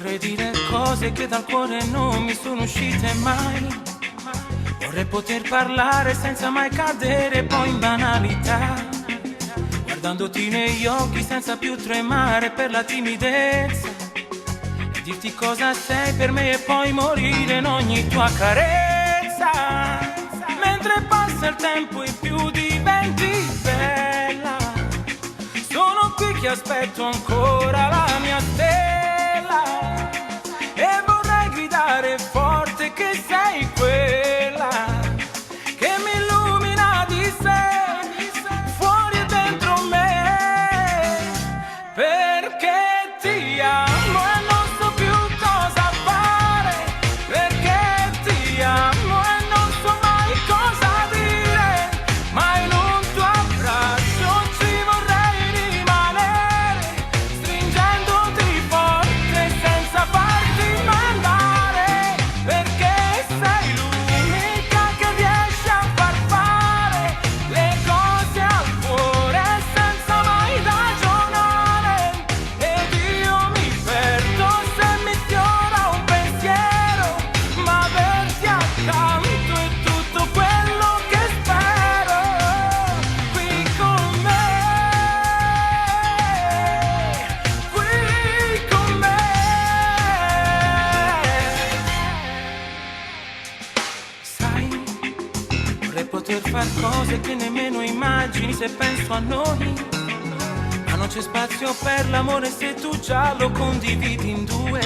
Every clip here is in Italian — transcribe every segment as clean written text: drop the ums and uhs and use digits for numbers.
Vorrei dire cose che dal cuore non mi sono uscite mai. Vorrei poter parlare senza mai cadere poi in banalità, guardandoti negli occhi senza più tremare per la timidezza, e dirti cosa sei per me e poi morire in ogni tua carezza. Mentre passa il tempo e più diventi bella, sono qui che aspetto ancora la mia stella, e vorrei gridare forte che sei quella che mi illumina di sé, fuori e dentro me, perché ti amo e non so più cosa fare, perché ti amo e non so mai cosa dire, ma in un tuo abbraccio ci vorrei rimanere, stringendoti forte senza farti mandare, perché sei l'unica che riesce a far fare le cose al cuore senza mai ragionare, ed io mi perdo se mi sfiora un pensiero, ma averti accanto è tutto quello che spero, qui con me, qui con me. Sai, vorrei poter far cose che nemmeno immagini se penso a noi, ma non c'è spazio per l'amore se tu già lo condividi in due.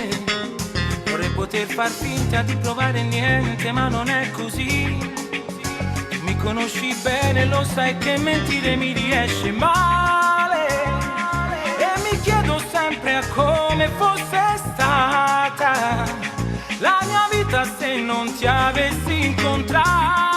Vorrei poter far finta di provare niente, ma non è così. Tu mi conosci bene, lo sai che mentire mi riesce male, e mi chiedo sempre a come fosse stata la mia vita se non ti avessi incontrato.